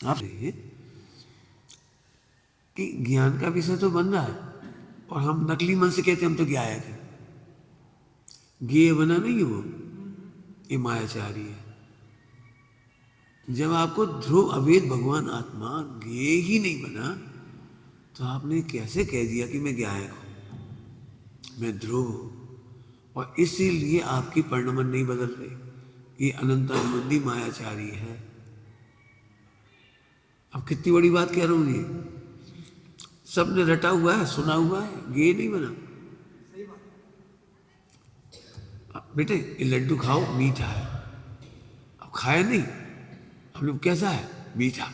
आप रहिए कि ज्ञान का विषय तो बन रहा है और हम नकली मन से कहते हैं हम तो ज्ञायक है। ज्ञेय बना नहीं है वो, ये मायाचारी है। जब आपको ध्रुव अवेद भगवान आत्मा ज्ञेय ही नहीं बना तो आपने कैसे कह दिया कि मैं ज्ञायक हूं, मैं ध्रुव हूं। और इसीलिए आपकी परिणमन नहीं बदल रही। ये अनंतानुबंधी मायाचारी है। अब कितनी बड़ी बात कह रहा हूं, ये सबने रटा हुआ है, सुना हुआ है, ज्ञेय नहीं बना। बेटे ये लड्डू खाओ, मीठा है। अब खाया नहीं, हमने कैसा है, मीठा।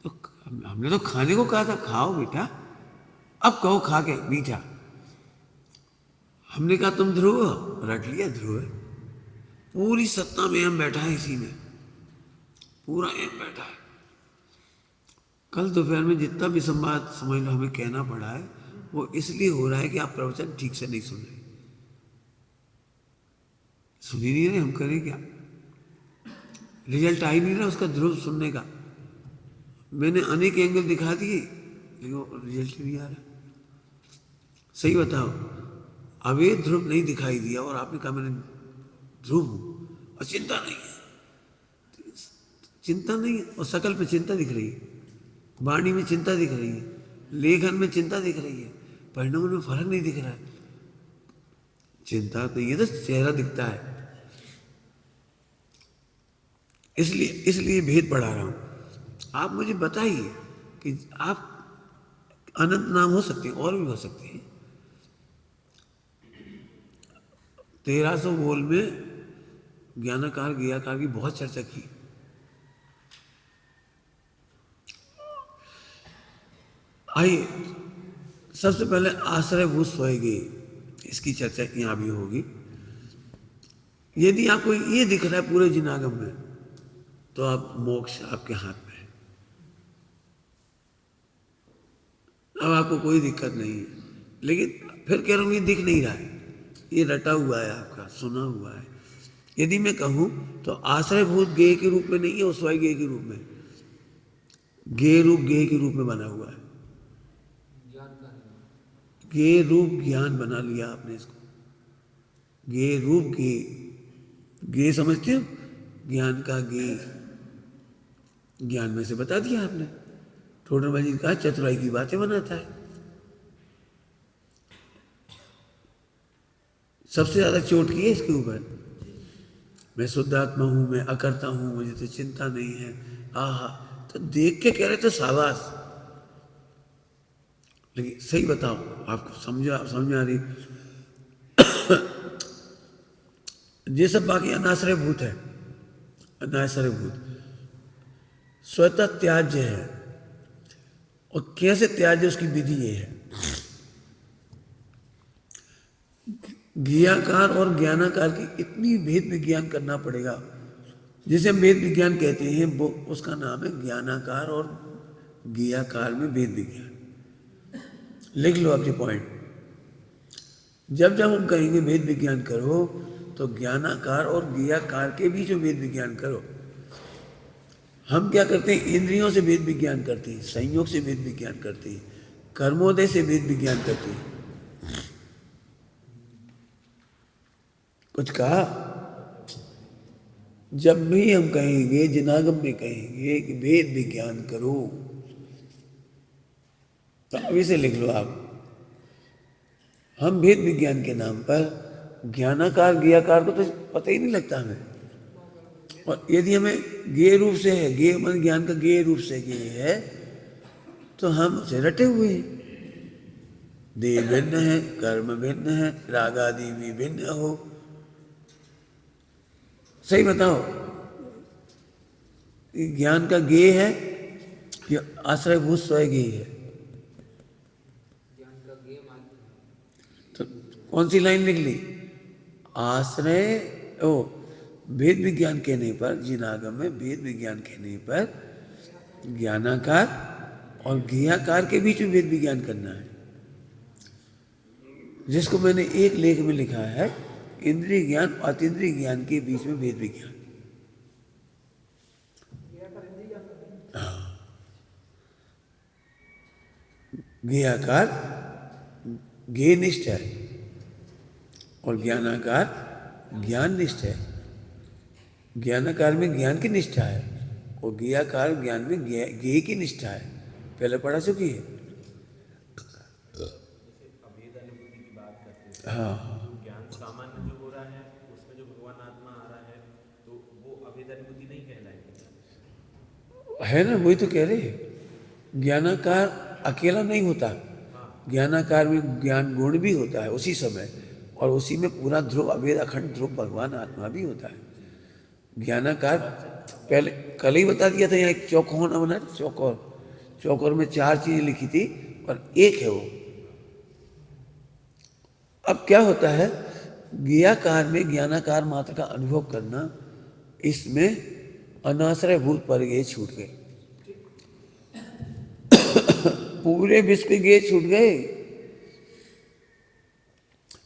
तो हमने तो खाने को कहा था खाओ बेटा, अब कहो खा के मीठा। हमने कहा तुम ध्रुव हो, रट लिया ध्रुव है। पूरी सत्ता में हम बैठा है, इसी में पूरा एम बैठा है। कल दोपहर में जितना भी संवाद समझ लो हमें कहना पड़ा है, वो इसलिए हो रहा है कि आप प्रवचन ठीक से नहीं सुन रहे। सुन ही नहीं रहे, हम करें क्या। रिजल्ट आ ही नहीं रहा उसका ध्रुव सुनने का। मैंने अनेक एंगल दिखा दिए लेकिन वो रिजल्ट ही नहीं आ रहा। सही बताओ, अवैध ध्रुव नहीं दिखाई दिया और आपने कहा मैंने ध्रुव हूं और चिंता नहीं है। चिंता नहीं है और शकल पे चिंता दिख रही है, वाणी में चिंता दिख रही है, लेखन में चिंता दिख रही है, परिणाम में फर्क नहीं दिख रहा है। चिंता तो ये तो चेहरा दिखता है। इसलिए भेद बढ़ा रहा हूं। आप मुझे बताइए कि आप अनंत नाम हो सकते हैं और भी हो सकते हैं। 1300 बोल में ज्ञानाकार ज्ञेयाकार की बहुत चर्चा की। आइए सबसे पहले आश्रयभूत स्वयं, इसकी चर्चा यहां भी होगी। यदि आपको ये दिख रहा है पूरे जिनागम में तो आप मोक्ष आपके हाथ में है। अब आपको कोई दिक्कत नहीं है, लेकिन फिर कह रहा हूं ये दिख नहीं रहा है, ये रटा हुआ है आपका, सुना हुआ है। यदि मैं कहूं तो आश्रयभूत ज्ञेय के रूप में नहीं है, वो स्वयं ज्ञेय के रूप में, ज्ञेय रूप ज्ञेय के रूप में बना हुआ है। ज्ञेय रूप ज्ञान बना लिया आपने इसको। ज्ञेय रूप ज्ञेय, ज्ञेय समझते हो, ज्ञान का ज्ञेय, ज्ञान में से बता दिया आपने। टोडरमल जी ने कहा चतुराई की बातें बनाता है। सबसे ज्यादा चोट की है इसके ऊपर। मैं शुद्ध आत्मा हूं, मैं अकर्ता हूं, मुझे तो चिंता नहीं है। आहा, तो देख के कह रहे थे शाबाश। लेकिन सही बताओ, आपको समझ में आ रही। ये सब बाकी अनाश्रय भूत है। अनाश्रय भूत स्वतः त्याज्य है। और कैसे त्याज्य, उसकी विधि ये है। ज्ञेयाकार और ज्ञानाकार की इतनी भेद विज्ञान करना पड़ेगा। जिसे हम भेद विज्ञान कहते हैं वो उसका नाम है ज्ञानाकार और ज्ञेयाकार में भेद विज्ञान। लिख लो आपके पॉइंट। जब जब हम कहेंगे भेद विज्ञान करो तो ज्ञानाकार और ज्ञेयाकार के बीच में भेद विज्ञान करो। हम क्या करते हैं, इंद्रियों से भेद विज्ञान करते हैं, संयोग से भेद विज्ञान करते हैं, कर्मोदय से भेद विज्ञान करते हैं। कुछ कहा। जब भी हम कहेंगे, जिनागम में कहेंगे कि भेद विज्ञान करो, तो अभी से लिख लो आप। हम भेद विज्ञान के नाम पर ज्ञानाकार ज्ञेयाकार को तो पता ही नहीं लगता हमें। और यदि हमें ज्ञेय रूप से है, ज्ञेय मन ज्ञान का ज्ञेय रूप से ज्ञेय है, तो हम उसे रटे हुए हैं। देह भिन्न है, कर्म भिन्न है, राग आदि भी भिन्न हो। सही बताओ, ज्ञान का ज्ञेय है कि आश्रयभूत स्वयं ज्ञेय है। तो कौन सी लाइन लिख ली, आश्रय ओ भेद विज्ञान कहने पर, जिनागम में भेद विज्ञान कहने पर ज्ञानाकार और ज्ञेयाकार के बीच में भेद विज्ञान करना है। जिसको मैंने एक लेख में लिखा है, इंद्रिय ज्ञान अतीन्द्रिय ज्ञान के बीच में भेद विज्ञान। ज्ञेयाकार ज्ञेयनिष्ठ है और ज्ञानाकार ज्ञान निष्ठ है। ज्ञानाकार में ज्ञान की निष्ठा है और ज्ञेयाकार ज्ञान में ज्ञेय की निष्ठा है। पहले पढ़ा चुकी है। अभेद अनुभूति की बात करते हैं, हाँ जो ज्ञान सामान्य जो हो रहा है उसमें जो भगवान आत्मा आ रहा है तो वो अभेद अनुभूति नहीं कहलाएगी। है ना, वही तो कह रहे हैं। ज्ञानाकार अकेला नहीं होता, ज्ञानाकार में ज्ञान गुण भी होता है उसी समय, और उसी में पूरा ध्रुव अभेद अखंड ध्रुव भगवान आत्मा भी होता है। ज्ञानाकार पहले कल ही बता दिया था। यहाँ एक चौकोर ना बना, चौकोर में 4 चीजें लिखी थी और एक है वो। अब क्या होता है, ज्ञेयाकार में ज्ञानाकार मात्र का अनुभव करना, इसमें अनाश्रय भूत पर गए छूट गए। पूरे विश्व के गेट छूट गए।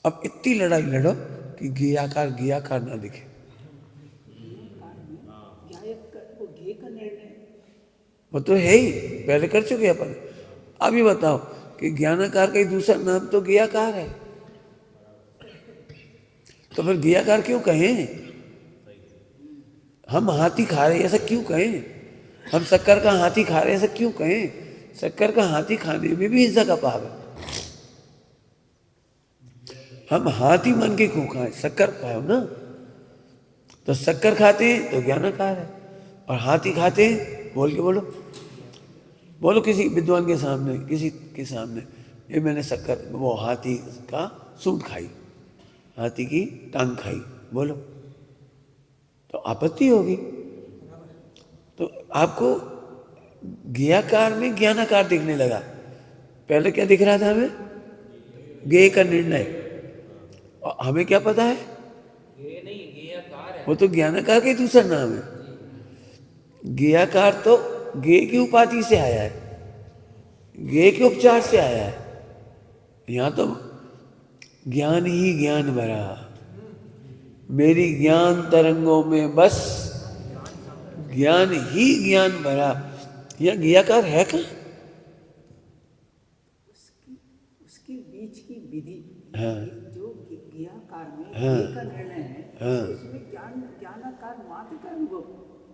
अब इतनी लड़ाई लड़ो कि ज्ञेयाकार ना दिखे। वो तो है ही, पहले कर चुके अपन। अभी बताओ कि ज्ञानाकार का ही दूसरा नाम तो ज्ञेयाकार है, तो फिर ज्ञेयाकार क्यों कहें? हम हाथी खा रहे ऐसा क्यों कहें? हम शक्कर का हाथी खा रहे ऐसा क्यों कहें? शक्कर का हाथी खाने में भी हिंसा का पाप है। हम हाथी मन के क्यों खाएं? शक्कर खाओ ना। तो शक्कर खाते हैं तो ज्ञानाकार है, और हाथी खाते हैं, बोल के बोलो किसी विद्वान के सामने, किसी के सामने, ये मैंने शक्कर वो हाथी का सूंड खाई, हाथी की टांग खाई, बोलो तो आपत्ति होगी। तो आपको ज्ञेयाकार में ज्ञानाकार दिखने लगा। पहले क्या दिख रहा था हमें? ज्ञेय का निर्णय। और हमें क्या पता है? ये नहीं, ज्ञेयाकार है। वो तो ज्ञानाकार का ही दूसरा नाम है। ज्ञेयाकार तो ज्ञेय की उपाधि से आया है, ज्ञेय के उपचार से आया है। यहां तो ज्ञान ही ज्ञान भरा, मेरी ज्ञान तरंगों में बस ज्ञान ही ज्ञान भरा। यह ज्ञेयाकार है क्या? उसके बीच की विधि, हाँ जो ज्ञेयाकार में हाँ ज्ञेय का निर्णय है, हाँ उसमें ज्ञानाकार मात्र का अनुभव,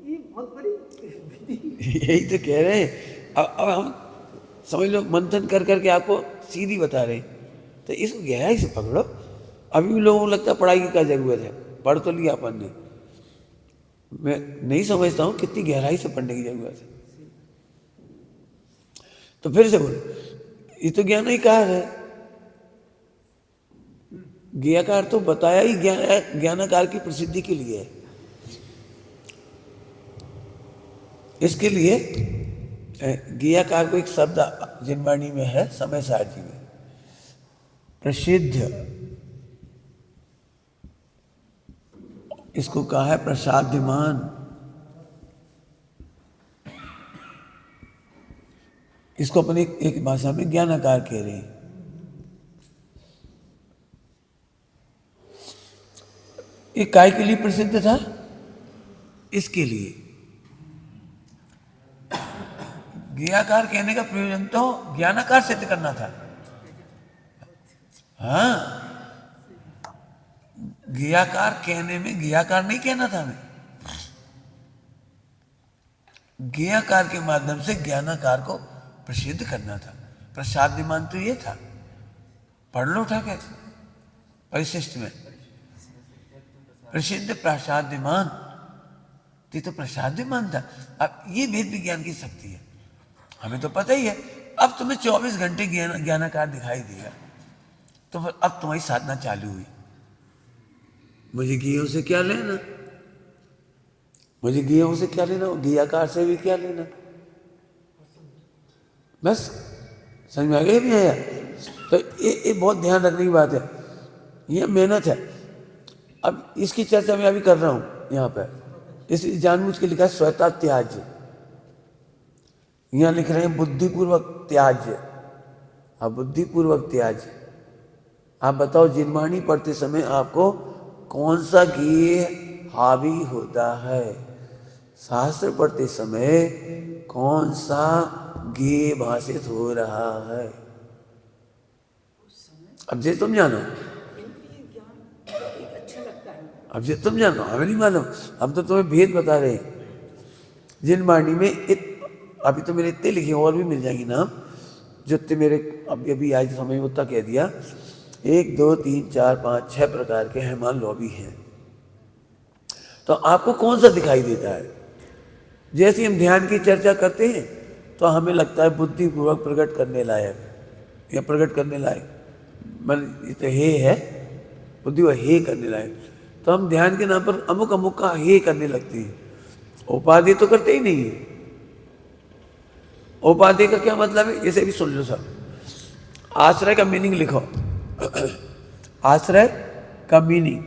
ये बहुत बड़ी विधि। यही तो कह रहे हैं। अब हम समझ लो, मंथन कर करके आपको सीधी बता रहे हैं, तो इसको गहराई से पकड़ो। अभी भी लोगों को लगता है पढ़ाई की क्या जरूरत है, पढ़ तो लिया अपन ने। मैं नहीं समझता हूं कितनी गहराई से पढ़ने की जरूरत है। तो फिर से बोलो, ये तो ज्ञानाकार है। ज्ञेयाकार तो बताया ही ज्ञानाकार की प्रसिद्धि के लिए है। इसके लिए ज्ञेयाकार को एक शब्द जिनवाणी में है, समय सारथी में, प्रसिद्ध, इसको कहा है प्रसाद्यमान। इसको अपनी एक भाषा में ज्ञानाकार कह रहे हैं। ये काय के लिए प्रसिद्ध था? इसके लिए। ज्ञेयाकार कहने का प्रयोजन तो ज्ञानाकार सिद्ध करना था। हाँ, ज्ञेयाकार कहने में ज्ञेयाकार नहीं कहना था हमें। ज्ञेयाकार के माध्यम से ज्ञानाकार को प्रसिद्ध करना था। प्रसाद्यमान तो ये था, पढ़ लो उठा के परिशिष्ट में, प्रसिद्ध प्रसाद्यमान, ये तो प्रसाद्यमान था। अब ये वेद विज्ञान की शक्ति है, हमें तो पता ही है। अब तुम्हें 24 घंटे ज्ञानाकार दिखाई देगा, तो फिर अब तुम्हारी साधना चालू हुई। मुझे ज्ञेयों से क्या लेना, मुझे ज्ञेयों से क्या लेना, ज्ञेयाकार से भी क्या लेना। बस समझ में आ गया? भी आया? तो ये बहुत ध्यान रखने की बात है, ये मेहनत है। अब इसकी चर्चा मैं अभी कर रहा हूं यहाँ पर, इसलिए जानबूझ के लिखा है स्वता त्याज्य। यहाँ लिख रहे हैं बुद्धिपूर्वक त्याज्य। अब बुद्धिपूर्वक त्याज्य, आप बताओ जिनवाणी पढ़ते समय आपको कौन सा ज्ञेय हावी होता है? शास्त्र पढ़ते समय कौन सा ज्ञेय भाषित हो रहा है? अब ये तुम जानो, इंद्रिय ज्ञान एक अच्छा लगता है। अब ये तुम जानो, हमें नहीं मालूम। हम तो तुम्हें भेद बता रहे हैं। जिन वाणी में अभी तो मेरे इतने लिखे, और भी मिल जाएंगे नाम जितने मेरे अभी अभी आज समय में उतना कह दिया। 1 2 3 4 5 6 प्रकार के हैं, मान लो अभी हैं। तो आपको कौन सा दिखाई देता है? जैसे हम ध्यान की चर्चा करते हैं तो हमें लगता है बुद्धिपूर्वक प्रकट करने लायक या प्रकट करने लायक, मन ये तो है बुद्धि, वो हे करने लायक। तो हम ध्यान के नाम पर अमुक अमुक का हे करने लगते हैं, उपाधि तो करते ही नहीं है। उपाधि का क्या मतलब है, इसे भी सुन लो सब। आश्रय का मीनिंग लिखो। आश्रय का मीनिंग,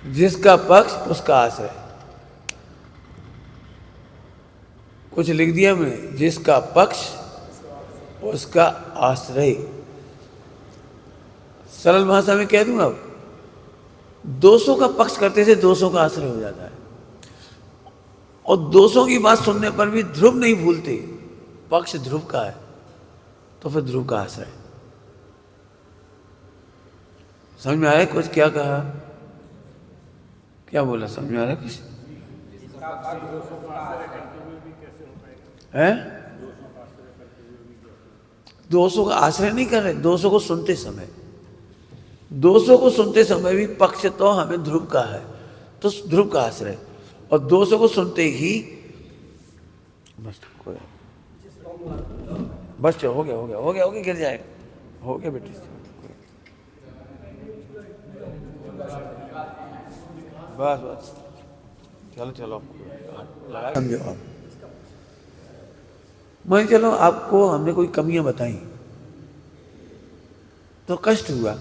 जिसका पक्ष उसका आश्रय। कुछ लिख दिया मैंने, जिसका पक्ष उसका आश्रय। सरल भाषा में कह दूंगा, अब दोषों का पक्ष करते से दोषों का आश्रय हो जाता है। और दोषों की बात सुनने पर भी ध्रुव नहीं भूलते, पक्ष ध्रुव का है तो फिर ध्रुव का आश्रय। समझ में आया कुछ? क्या कहा, क्या बोला? समझ में आ रहा है कुछ? है दोषों का आश्रय नहीं कर रहे, दोषों को सुनते समय, दोषों को सुनते समय भी पक्ष तो हमें ध्रुव का है तो ध्रुव का आश्रय। और दोषों को सुनते ही बस बस हो गया हो गया हो गया हो गया, गिर जाएगा, हो गया बेटी, बस बस चलो चलो समझो आप। मान चलो आपको हमने कोई कमियां बताई तो कष्ट हुआ,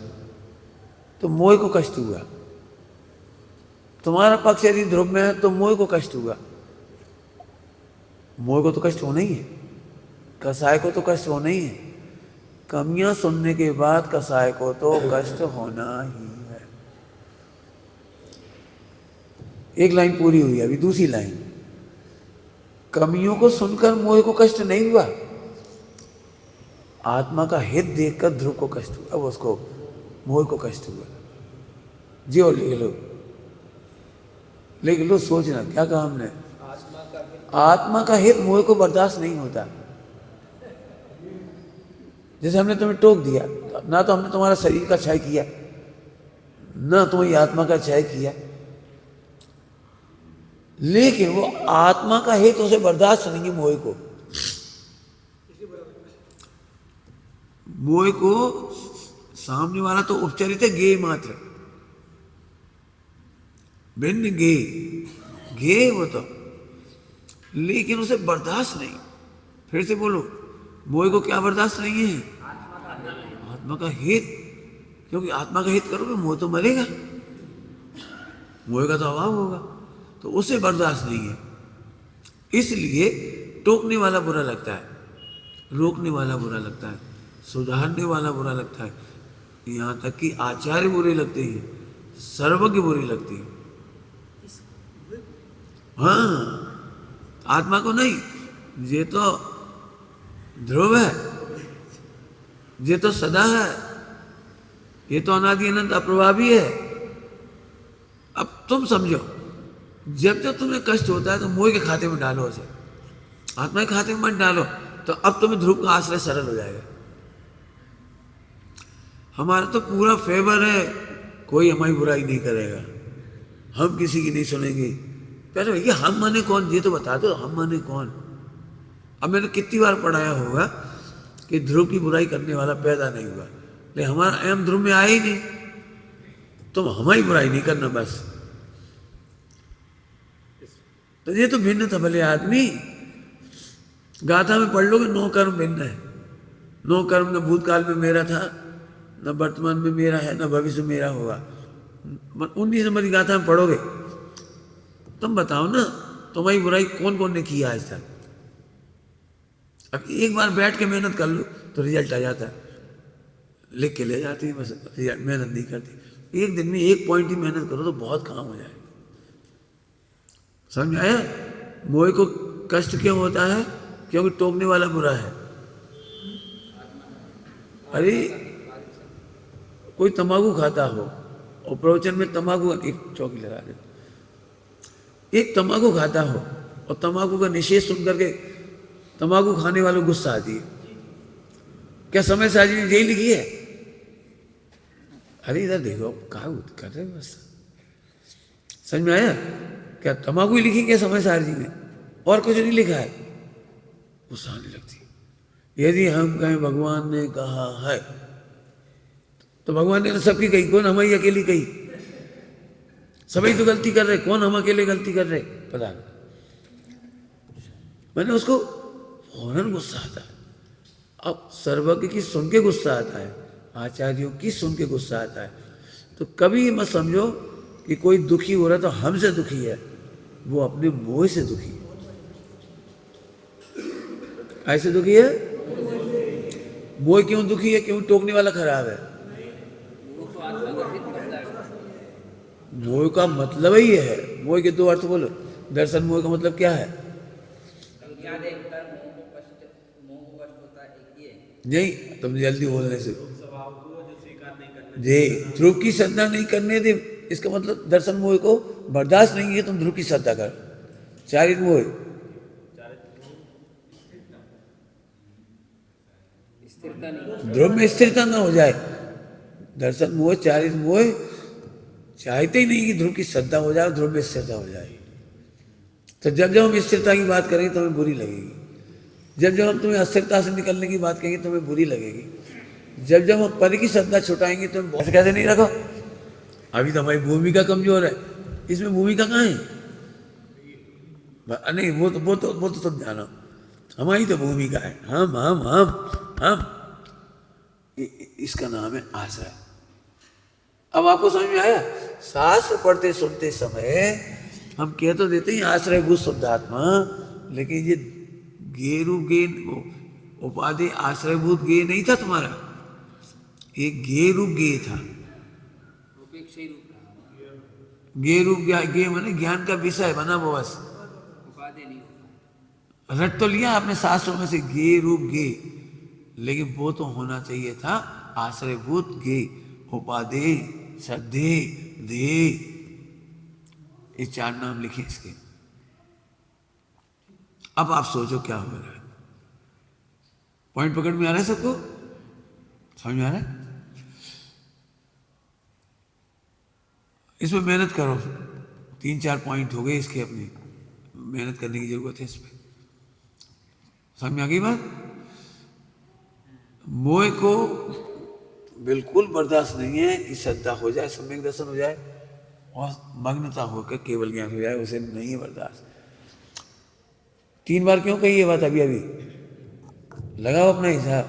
तो मोह को कष्ट हुआ। तुम्हारा पक्ष यदि ध्रुव में है तो मोह को कष्ट हुआ। मोह को तो कष्ट होना ही है, कसाय को तो कष्ट होना ही है। कमियां सुनने के बाद कसाय को तो कष्ट होना ही है। एक लाइन पूरी हुई, अभी दूसरी लाइन। कमियों को सुनकर मोह को कष्ट नहीं हुआ, आत्मा का हित देखकर ध्रुव को कष्ट हुआ, अब उसको मोह को कष्ट हुआ। जियो लिख लो सोचना क्या कहा हमने। आत्मा का हित मोह को बर्दाश्त नहीं होता। जैसे हमने तुम्हें टोक दिया, ना तो हमने तुम्हारा शरीर का क्षय किया, ना तुम्हारी आत्मा का क्षय किया, लेकिन वो आत्मा का हित उसे बर्दाश्त नहीं है। मोह को सामने वाला तो उपचरित है, गे मात्र, भिन्न गे वो तो, लेकिन उसे बर्दाश्त नहीं। फिर से बोलो, मोह को क्या बर्दाश्त नहीं है? आत्मा का हित। क्योंकि आत्मा का हित करोगे मोह तो मरेगा, मोह का तो अभाव होगा, तो उसे बर्दाश्त नहीं है। इसलिए टोकने वाला बुरा लगता है, रोकने वाला बुरा लगता है, सुधारने वाला बुरा लगता है, यहाँ तक कि आचार्य बुरे लगते हैं, सर्वज्ञ बुरे लगते हैं। हाँ, आत्मा को नहीं, ये तो ध्रुव है, ये तो सदा है, ये तो अनादि अनंत अप्रभावी है। अब तुम समझो, जब तक तुम्हें कष्ट होता है तो मोह के खाते में डालो उसे, आत्मा के खाते में मत डालो, तो अब तुम्हें ध्रुव का आश्रय सरल हो जाएगा। हमारा तो पूरा फेवर है, कोई हमारी बुराई नहीं करेगा, हम किसी की नहीं सुनेंगे। पहले भैया हम माने कौन, ये तो बता दो, हम माने कौन। अब मैंने कितनी बार पढ़ाया होगा कि ध्रुव की बुराई करने वाला पैदा नहीं हुआ, लेकिन हमारा एम ध्रुव में आया ही नहीं। तुम हमारी बुराई नहीं करना बस। तो ये तो भिन्न था भले आदमी। गाथा में पढ़ लोगे 9 कर्म भिन्न है। 9 कर्म न भूतकाल में मेरा था, न वर्तमान में मेरा है, न भविष्य में मेरा होगा। 19 नंबर की गाथा में पढ़ोगे। तुम बताओ ना, तुम्हारी बुराई कौन कौन ने की आज तक? अब एक बार बैठ के मेहनत कर लो तो रिजल्ट आ जाता है। लिख के ले जाती है, बस मेहनत नहीं करती। एक दिन में एक पॉइंट ही मेहनत करो तो बहुत काम हो जाए। समझ में आया? मोह को कष्ट क्यों होता है? क्योंकि टोकने वाला बुरा है। अरे कोई तंबाकू खाता हो और प्रवचन में तंबाकू, एक चौकी लगा दे, एक तंबाकू खाता हो और तंबाकू का निषेध सुन करके तंबाकू खाने वालों को गुस्सा आती है। क्या समय साजी ने यही लिखी है? अरे इधर देखो कहा कर रहे बस। समझ में आया? क्या तंबाकू ही लिखी क्या समय साजी ने? और कुछ नहीं लिखा है। गुस्सा आने लगती। यदि हम कहें भगवान ने कहा है तो भगवान ने तो सबकी कही, कौन हमारी अकेली कही? सभी तो गलती कर रहे, कौन हम अकेले गलती कर रहे? पता नहीं। मैंने उसको फौरन गुस्सा आता है। अब सर्वज्ञ की सुन के गुस्सा आता है, आचार्यों की सुन के गुस्सा आता है। तो कभी ये मत समझो कि कोई दुखी हो रहा है तो हमसे दुखी है, वो अपने मोह से दुखी है। ऐसे दुखी है? मोह क्यों दुखी है? क्यों टोकने वाला खराब है? मोह का मतलब ही है, मोह के दो अर्थ बोलो। दर्शन मोह का मतलब क्या है? नहीं, तुम जल्दी बोलने से जी। ध्रुव की श्रद्धा नहीं करने दे, इसका मतलब दर्शन मोह को बर्दाश्त नहीं है, तुम ध्रुव की श्रद्धा कर। चारित मोह, ध्रुव में स्थिरता ना हो जाए। दर्शन मोह, चारित मोह चाहते ही नहीं कि ध्रुव की श्रद्धा हो जाए, ध्रुव में स्थिरता हो जाए। तो जब जब हम स्थिरता की बात करेंगे तो हमें बुरी लगेगी। जब जब हम तुम्हें अस्थिरता से निकलने की बात कहेंगे तो हमें बुरी लगेगी। जब जब हम पद की श्रद्धा छुटाएंगे तो बहुत कैसे नहीं रखो। अभी तो हमारी भूमिका कमजोर है, इसमें भूमिका कहाँ है? नहीं, वो तो तुम जानो, हमारी तो भूमिका है। हम इसका नाम है आश्रय। अब आपको समझ में आया? शास्त्र पढ़ते सुनते समय हम कह तो देते हैं आश्रयभूत शुद्धात्मा, लेकिन ये गे रूप गे उपाधि आश्रयभूत गे नहीं था तुम्हारा, ये गे रूप गे था। गे रूप गे माने ज्ञान का विषय बना वो बस। रट तो लिया आपने शास्त्रों में से गे रूप गे, लेकिन वो तो होना चाहिए था आश्रयभूत गे, उपाधि श्रद्धे दे, ये चार नाम लिखे इसके। अब आप सोचो क्या हो रहा है। पॉइंट पकड़ में आ रहा है सबको? समझ में आ रहा है? इसमें मेहनत करो। 3-4 पॉइंट हो गए इसके, अपनी मेहनत करने की जरूरत है इसमें। समझ में आ गई बात? मोह को बिल्कुल बर्दाश्त नहीं है कि श्रद्धा हो जाए, सम्यक दर्शन हो जाए और मग्नता होकर केवल ज्ञान हो जाए, उसे नहीं है बर्दाश्त। 3 बार क्यों कही ये बात? अभी लगाओ अपना हिसाब।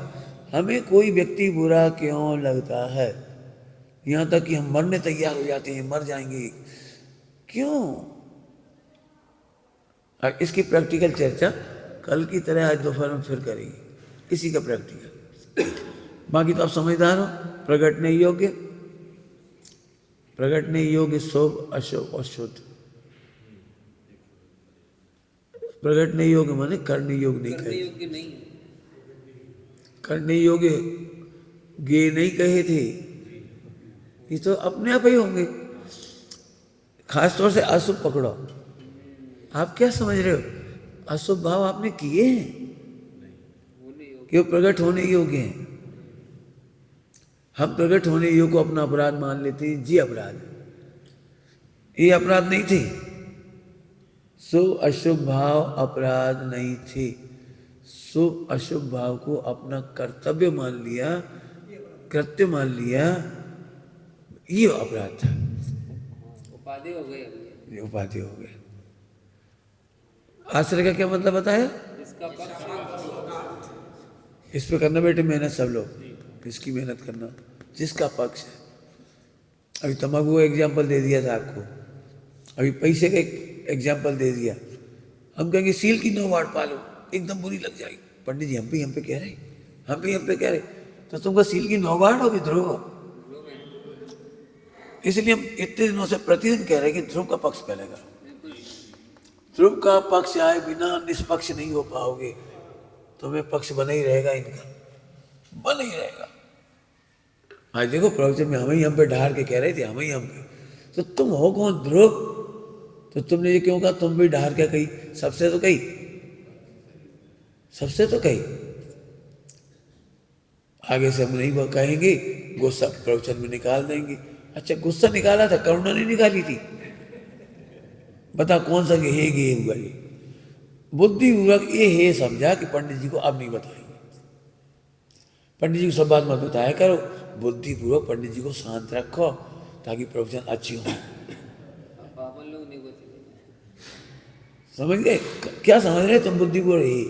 हमें कोई व्यक्ति बुरा क्यों लगता है, यहां तक कि हम मरने तैयार हो जाते हैं, मर जाएंगे क्यों? और इसकी प्रैक्टिकल चर्चा कल की तरह आज दोपहर में फिर करेंगे, इसी का प्रैक्टिकल। बाकी तो आप समझदार हो। प्रगटने योग्य, प्रगटने योग्य शुभ अशुभ और शुद्ध। प्रगटने योग्य माने करने योग्य नहीं कहे, करने योग्य गे नहीं कहे थे, ये तो अपने आप ही होंगे। खासतौर से अशुभ पकड़ो। आप क्या समझ रहे हो? अशुभ भाव आपने किए हैं कि वो प्रकट होने योग्य हैं। हम प्रकट होने योग्य को अपना अपराध मान लेते हैं, जी अपराध, ये अपराध नहीं थे। शुभ अशुभ भाव अपराध नहीं थे। शुभ अशुभ भाव को अपना कर्तव्य मान लिया, कृत्य मान लिया, ये अपराध था। उपाधि हो गई, ये उपाधि हो गए। आश्रय का क्या मतलब बताया? इसका पक्ष, इस पे करना बेटे मेहनत सब लोग, किसकी मेहनत करना? जिसका पक्ष है। अभी तंबाकू का एग्जाम्पल दे दिया था आपको, अभी पैसे का एग्जाम्पल दे दिया। हम कहेंगे सील की 9 वाट पालो, एकदम बुरी लग जाएगी। पंडित जी हम पे कह रहे, हम पे कह रहे। तो तुमको सील की नौगाड़ होगी ध्रुव। इसलिए हम इतने दिनों से प्रतिदिन कह रहे हैं कि ध्रुव का पक्ष पहलेगा। ध्रुव का पक्ष आए बिना निष्पक्ष नहीं हो पाओगे। तुम्हें पक्ष बना ही रहेगा, इनका बना ही रहेगा। आज देखो प्रवचन में हम पे ढार के कह रहे थे, हम पे, तो तुम हो कौन ध्रुव? तो तुमने ये क्यों कहा तुम भी ढार क्या कही? सबसे तो कही, सबसे तो कही। आगे से हम नहीं कहेंगे, गुस्सा प्रवचन में निकाल देंगे। अच्छा गुस्सा निकाला था, करुणा नहीं निकाली थी? बता कौन सा गे हुआ ये? बुद्धिपूर्वक ये हे समझा कि पंडित जी को अब नहीं बताएंगे। पंडित जी को सब बात मत बताया करो, बुद्धिपूर्वक पंडित जी को शांत रखो ताकि प्रवचन अच्छी हो। समझ गए? क्या समझ रहे तुम बुद्धिपूर्वक? ही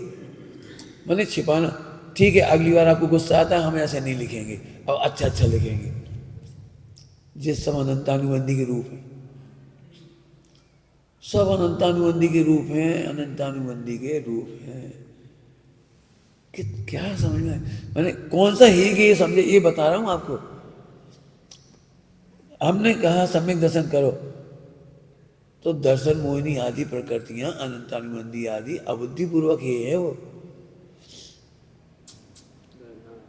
मैंने छिपाना। ठीक है, अगली बार आपको गुस्सा आता है, हम ऐसे नहीं लिखेंगे, अब अच्छा अच्छा लिखेंगे। जिस सब अनंतानुबंधी के रूप है, सब अनंतानुबंधी के रूप हैं, अनंतानुबंधी के रूप हैं। क्या समझ में? मैंने कौन सा ही ये समझे, ये बता रहा हूं आपको। हमने कहा सम्यक दर्शन करो, तो दर्शन मोहिनी आदि प्रकृतियां अनंतानुबंधी आदि अबुद्धिपूर्वक ही है। वो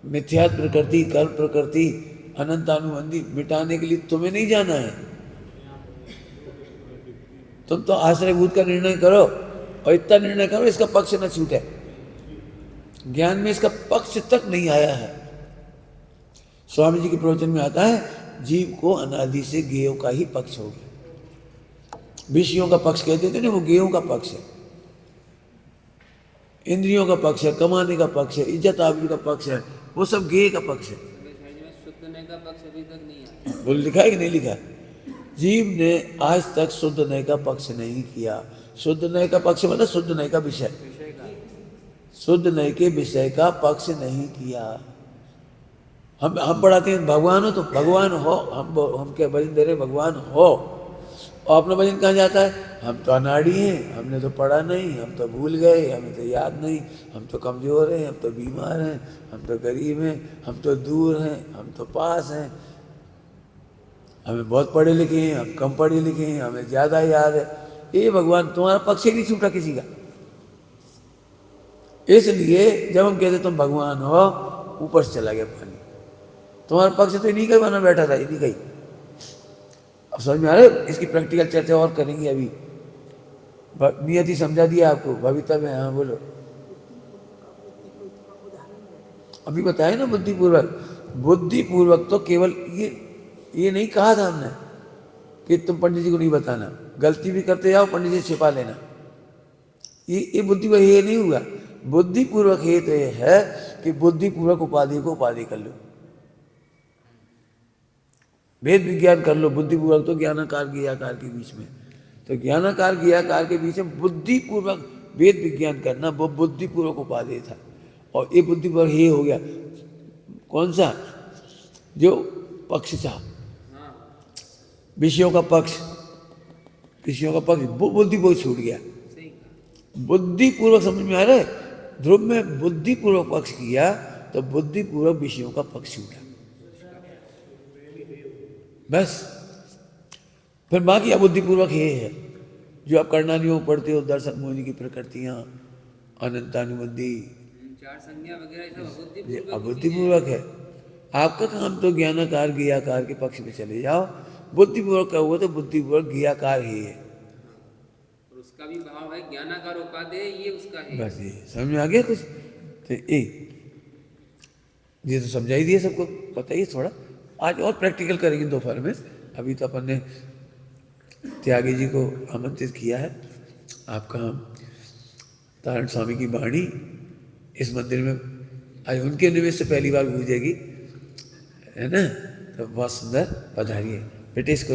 मिथ्यात्व प्रकृति, कल्प प्रकृति, अनंतानुबंधी मिटाने के लिए तुम्हें नहीं जाना है। तुम तो आश्रयभूत का निर्णय करो, और इतना निर्णय करो इसका पक्ष न छूटे। ज्ञान में इसका पक्ष तक नहीं आया है। स्वामी जी के प्रवचन में आता है जीव को अनादि से गेयों का ही पक्ष हो गया। विषयों का पक्ष कहते थे ना, वो गेयों का पक्ष है। इंद्रियों का पक्ष है, कमाने का पक्ष है, इज्जत आबरू का पक्ष है, वो सब गेय का पक्ष है। शुद्ध नय का पक्ष अभी तक नहीं आया। बोल लिखा है कि नहीं लिखा? जीव ने आज तक शुद्ध नय का पक्ष नहीं किया। शुद्ध नय का पक्ष मतलब शुद्ध नय का विषय, शुद्ध नय के विषय का पक्ष नहीं किया। हम पढ़ाते हैं भगवान हो तो भगवान हो, हम क्या भजन दे रहे भगवान हो, और अपना भजन कहाँ जाता है? हम तो अनाड़ी हैं, हमने तो पढ़ा नहीं, हम तो भूल गए, हमें तो याद नहीं, हम तो कमज़ोर हैं, हम तो बीमार हैं, हम तो गरीब हैं, हम तो दूर हैं, हम तो पास हैं, हमें बहुत पढ़े लिखे हैं, हम कम पढ़े लिखे हैं, हमें ज़्यादा याद है। ये भगवान तुम्हारा पक्ष ही नहीं छूटा किसी का। इसलिए जब हम कहते तुम भगवान हो, ऊपर से चला गया पानी। तुम्हारा पक्ष तो इन्हीं का ही बना बैठा था, इन्हीं का ही। अब समझ में आ रहा है? इसकी प्रैक्टिकल चर्चा और करेंगे अभी। नियति समझा दिया आपको, भविता में। हाँ बोलो। अभी बताया ना बुद्धिपूर्वक। बुद्धिपूर्वक तो केवल ये नहीं कहा था हमने कि तुम पंडित जी को नहीं बताना, गलती भी करते जाओ पंडित जी छिपा लेना। ये बुद्धिपूर्वक ये नहीं हुआ। बुद्धिपूर्वक ये तो ये है कि बुद्धिपूर्वक उपाधि को उपाधि कर लो, वेद विज्ञान कर लो। बुद्धिपूर्वक तो ज्ञानाकार ज्ञेयाकार के बीच में, तो ज्ञानाकार ज्ञेयाकार के बीच में बुद्धिपूर्वक वेद विज्ञान करना, वो बुद्धिपूर्वक उपाधि था। और ये बुद्धिपूर्वक ये हो गया। कौन सा? जो पक्ष था, विषयों का पक्ष, विषयों का पक्ष, वो बुद्धिपूर्वक छूट गया। बुद्धिपूर्वक समझ में आ रहा है? ध्रुव में बुद्धिपूर्वक पक्ष किया तो बुद्धिपूर्वक विषयों का पक्ष छूटा, बस। फिर बाकी अबुद्धिपूर्वक ये है जो आप करणानियों पढ़ते हो, दर्शन मोहिनी की प्रकृतियां, अनंतानुबंधी, चार संज्ञा वगैरह अबुद्धिपूर्वक है। आपका काम तो ज्ञानाकार ज्ञेयाकार के पक्ष में चले जाओ। बुद्धिपूर्वक का हुआ तो बुद्धिपूर्वक ज्ञेयाकार ही है, और उसका भी भाव है ज्ञानाकार उपाधि, ये उसका है। बस ये समझ में आ गया कुछ? तो ये तो समझाई दिए सबको। बताइए थोड़ा, आज और प्रैक्टिकल करेंगे दोपहर में। अभी तो अपन ने त्यागी जी को आमंत्रित किया है। आपका तारण स्वामी की वाणी इस मंदिर में आज उनके निवेश से पहली बार गूंजेगी, है ना? तो बहुत सुंदर। पधारिए बेटे, इसको